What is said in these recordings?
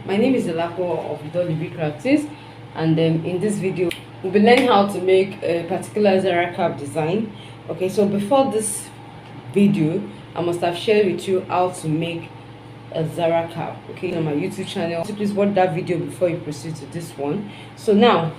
My name is Elako of Dolly Practice, and in this video we'll be learning how to make a particular Zara Cap design. Okay, so before this video I must have shared with you how to make a Zara Cap, okay, on my YouTube channel. So please watch that video before you proceed to this one. So now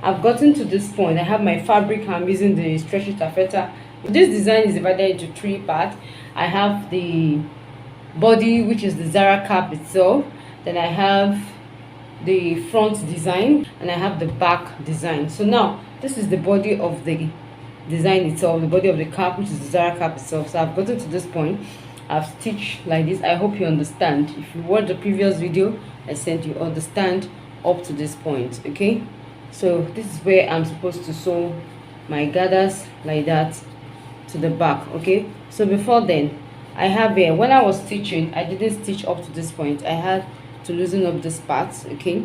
I've gotten to this point. I have my fabric. I'm using the stretchy taffeta. This design is divided into 3 parts. I have the body, which is the Zara Cap itself, then I have the front design, and I have the back design. So now this is the body of the design itself, the body of the cap, which is the Zara Cap itself. So I've gotten to this point. I've stitched like this. I hope you understand. If you watched the previous video I sent, you understand up to this point. Okay, so this is where I'm supposed to sew my gathers like that to the back. Okay, so before then I have here, when I was stitching, I didn't stitch up to this point. I had to loosen up this part, okay,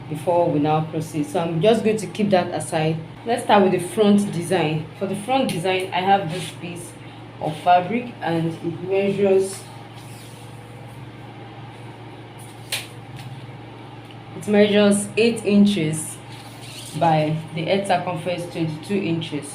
before we now proceed. So I'm just going to keep that aside. Let's start with the front design. For the front design, I have this piece of fabric, and it measures 8 inches by the head circumference 22 inches.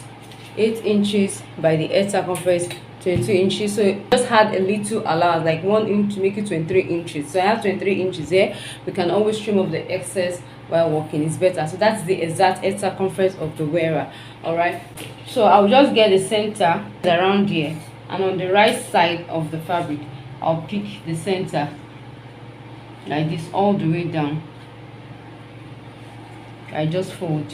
8 inches by the head circumference 22 inches. So it just had a little allowance, like 1 inch to make it 23 inches. So I have 23 inches here. We can always trim off the excess while working, it's better. So that's the exact head circumference of the wearer. All right, so I'll just get the center around here, and on the right side of the fabric I'll pick the center like this all the way down. I just fold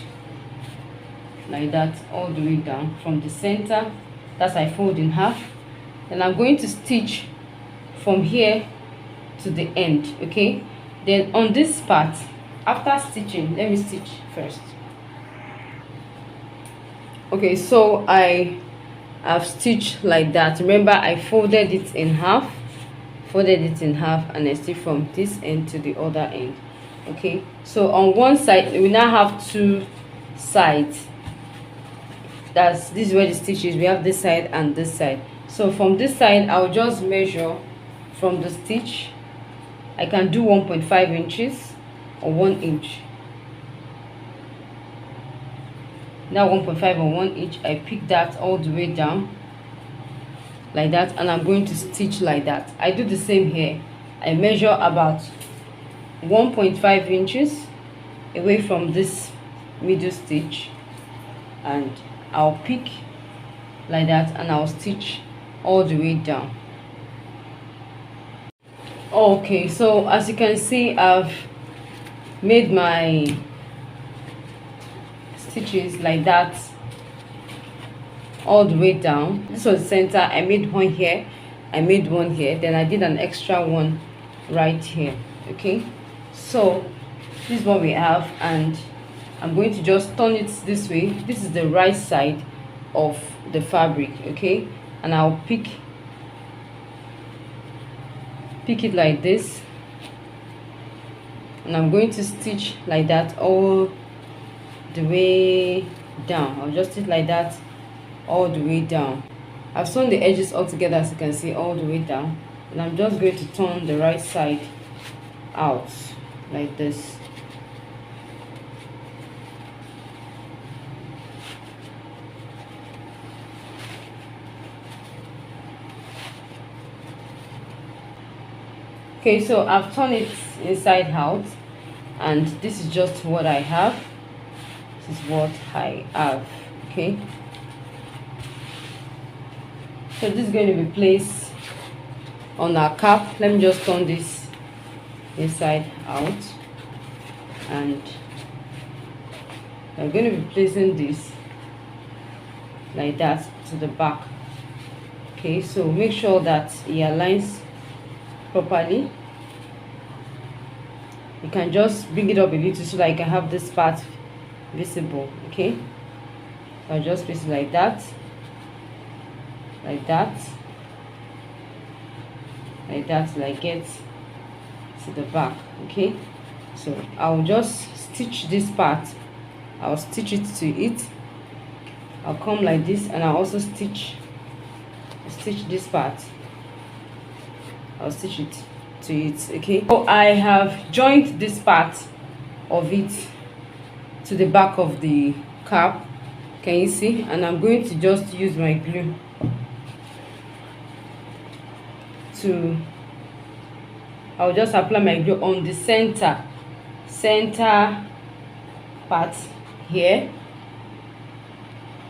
like that all the way down from the center. That's I fold in half. Then I'm going to stitch from here to the end. Okay, then on this part, after stitching, let me stitch first. Okay, so I have stitched like that. Remember, I folded it in half, and I stitch from this end to the other end. Okay, so on one side we now have 2 sides. This is where the stitch is. We have this side and this side. So from this side I'll just measure from the stitch. I can do 1.5 inches or 1 inch. Now 1.5 or 1 inch, I pick that all the way down like that, and I'm going to stitch like that. I do the same here. I measure about 1.5 inches away from this middle stitch, and I'll pick like that, and I'll stitch all the way down. Okay, so as you can see, I've made my stitches like that all the way down. This was the center. I made one here, I made one here, then I did an extra one right here. Okay, so this is what we have, and I'm going to just turn it this way. This is the right side of the fabric. Okay, and I'll pick it like this, and I'm going to stitch like that all the way down. I'll just stitch like that all the way down. I've sewn the edges all together, as you can see, all the way down, and I'm just going to turn the right side out like this. Okay, so I've turned it inside out, and this is just what I have. This is what I have. Okay, so this is going to be placed on our cap. Let me just turn this inside out, and I'm going to be placing this like that to the back. Okay, so make sure that it aligns properly. You can just bring it up a little so that you can have this part visible. Okay, so I just place it like that, like that, like that, till I get to the back. Okay, so I'll just stitch this part. I'll stitch it to it. I'll come like this, and I'll also stitch this part. I'll stitch it to it. Okay, so I have joined this part of it to the back of the cap. Can you see? And I'm going to just use my glue to, I'll just apply my glue on the center part here,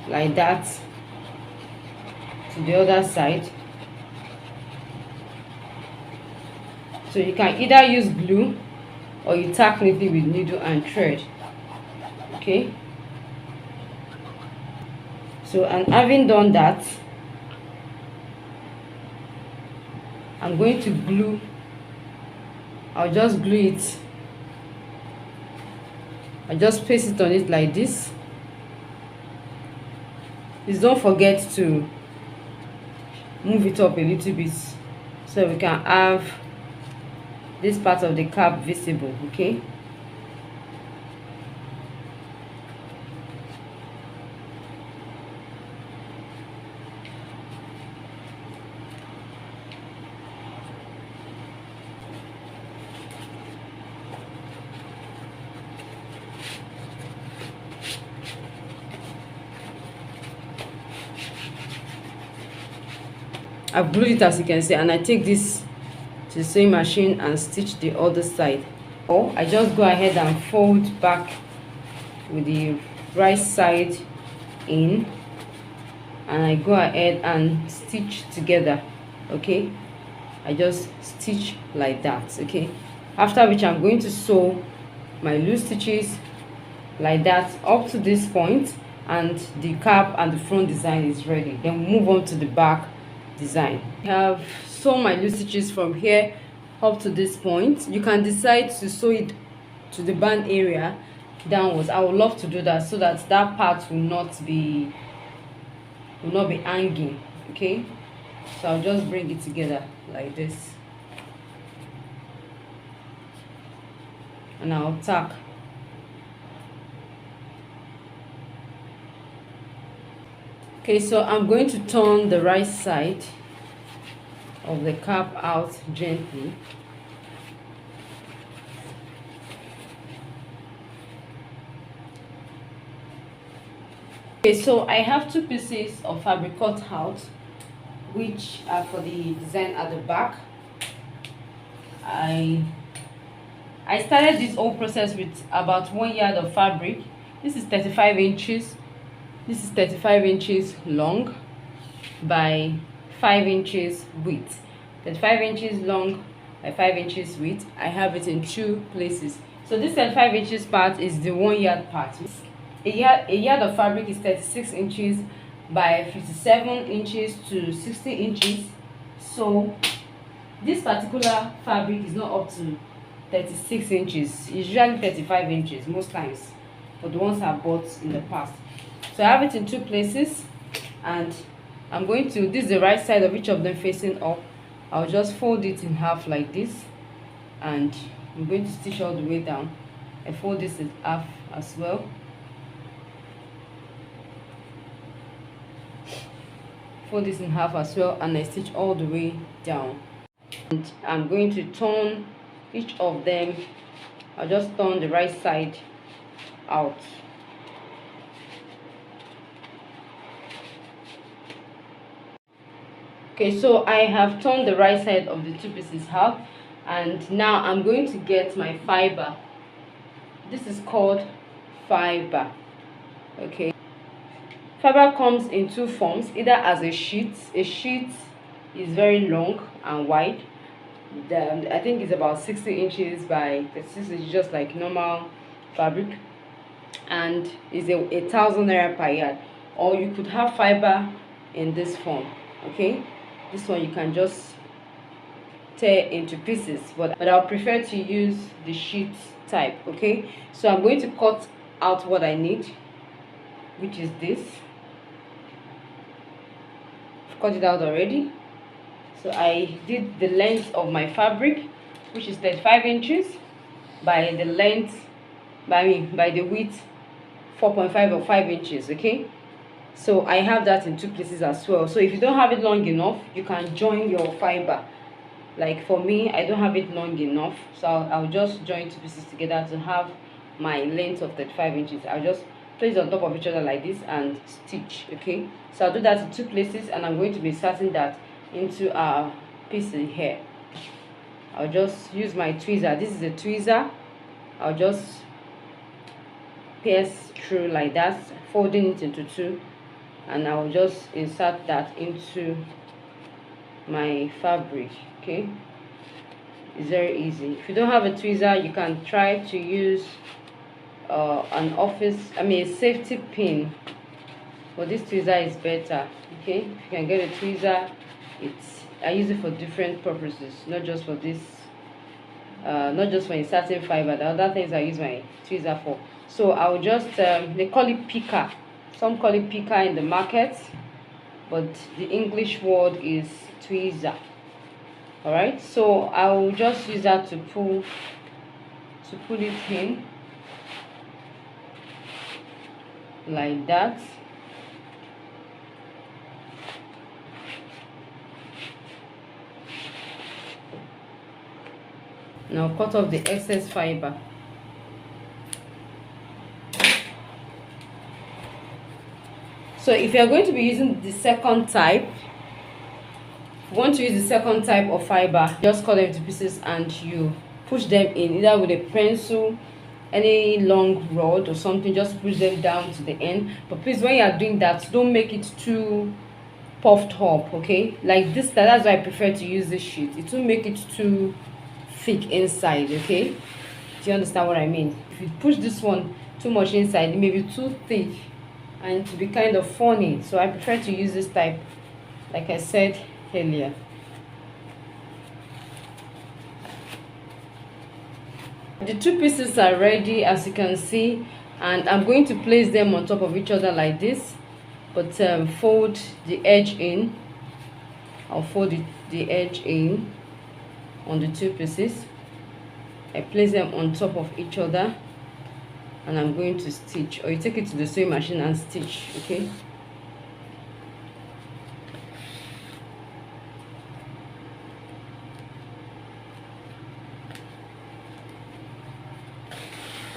like that, to the other side. So you can either use glue or you tack neatly with needle and thread. Okay, so, and having done that, I'm going to glue. I'll just glue it. I just place it on it like this. Please don't forget to move it up a little bit so we can have this part of the cap visible. Okay, I've glued it, as you can see, and I take this to the sewing machine and stitch the other side. Or I just go ahead and fold back with the right side in, and I go ahead and stitch together. Okay, I just stitch like that. Okay, after which I'm going to sew my loose stitches like that up to this point, and the cap and the front design is ready. Then we move on to the back design. I have sewn my loose stitches from here up to this point. You can decide to sew it to the band area downwards. I would love to do that so that that part will not be hanging. Okay, so I'll just bring it together like this, and I'll tack. Okay, so I'm going to turn the right side of the cap out gently. Okay, so I have two pieces of fabric cut out, which are for the design at the back. I started this whole process with about 1 yard of fabric. This is 35 inches. This is 35 inches long by 5 inches width. 35 inches long by 5 inches width. I have it in two places. So this 35 inches part is the 1 yard part. A yard of fabric is 36 inches by 57 inches to 60 inches. So this particular fabric is not up to 36 inches. It's usually 35 inches most times for the ones I bought in the past. So I have it in two places, and I'm going to, this is the right side of each of them facing up. I'll just fold it in half like this, and I'm going to stitch all the way down. I fold this in half as well. Fold this in half as well, and I stitch all the way down. And I'm going to turn each of them. I'll just turn the right side out. Okay, so I have turned the right side of the two pieces out, and now I'm going to get my fiber. This is called fiber. Okay, fiber comes in two forms, either as a sheet. A sheet is very long and wide. I think it's about 60 inches by 36 inches, just like normal fabric, and is a 1,000 naira per yard. Or you could have fiber in this form. Okay, this one you can just tear into pieces, but I'll prefer to use the sheet type. Okay, so I'm going to cut out what I need, which is this. I've cut it out already. So I did the length of my fabric, which is 35 inches by the length, by the width 4.5 or 5 inches. Okay, so I have that in two places as well. So if you don't have it long enough, you can join your fiber Like for me, I don't have it long enough, so I'll just join two pieces together to have my length of 35 inches. I'll just place on top of each other like this and stitch. Okay, so I'll do that in two places, and I'm going to be inserting that into our piece here. I'll just use my tweezer. This is a tweezer. I'll just pierce through like that, folding it into two, and I'll just insert that into my fabric. Okay, it's very easy. If you don't have a tweezer, you can try to use a safety pin, but this tweezer is better. Okay, if you can get a tweezer, I use it for different purposes, not just for this, not just for inserting fiber. The other things I use my tweezer for. So I'll just they call it picker. Some call it picker in the market, but the English word is tweezer. All right, so I'll just use that to pull it in like that. Now cut off the excess fiber. So if you're going to be using the second type, if you want to use the second type of fiber, just cut them into pieces and you push them in either with a pencil, any long rod or something. Just push them down to the end. But please, when you are doing that, don't make it too puffed up. Okay, like this, that's why I prefer to use this sheet. It will make it too thick inside. Okay, do you understand what I mean? If you push this one too much inside, it may be too thick and to be kind of funny. So I prefer to use this type, like I said earlier. The two pieces are ready, as you can see, and I'm going to place them on top of each other like this, but fold the edge in. I'll fold the edge in on the two pieces. I place them on top of each other, and I'm going to stitch, or you take it to the sewing machine and stitch. Okay,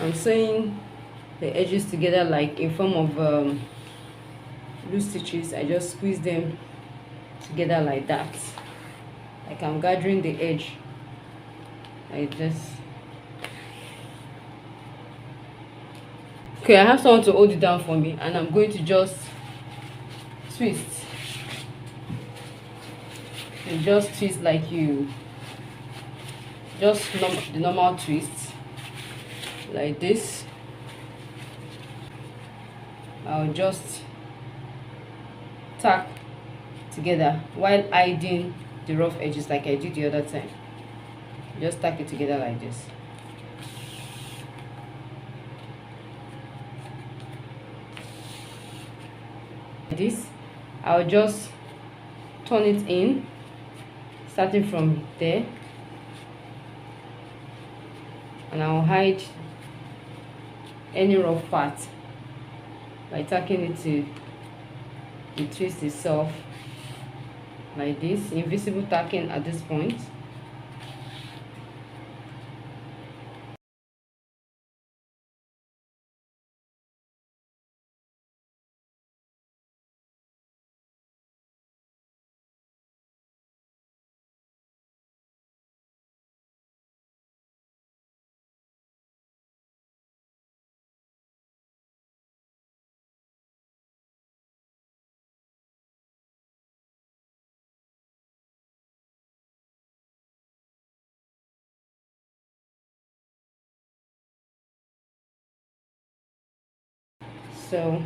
I'm sewing the edges together like in form of loose stitches. I just squeeze them together like that, like I'm gathering the edge like this. Okay, I have someone to hold it down for me, and I'm going to just twist. You just twist like you just the normal twist like this. I'll just tack together while hiding the rough edges like I did the other time. Just tack it together like this. I'll just turn it in, starting from there, and I'll hide any rough part by tacking it to the twist itself like this, invisible tacking at this point. So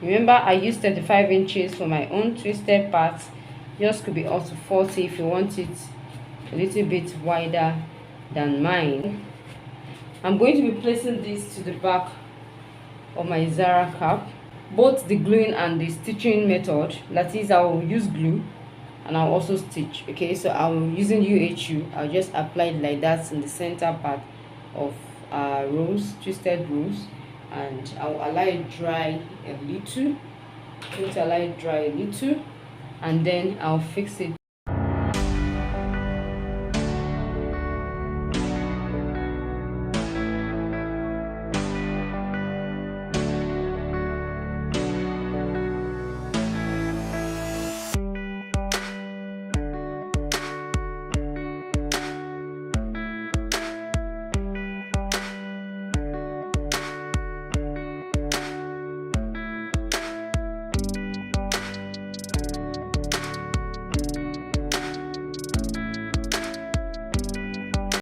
remember, I used 35 inches for my own twisted part. Yours could be up to 40 if you want it a little bit wider than mine. I'm going to be placing this to the back of my Zara cap. Both the gluing and the stitching method, that is, I'll use glue and I'll also stitch. Okay, so I'm using UHU. I'll just apply it like that in the center part of rows, twisted rows, and I'll allow it dry a little. I'm going to allow it dry a little, and then I'll fix it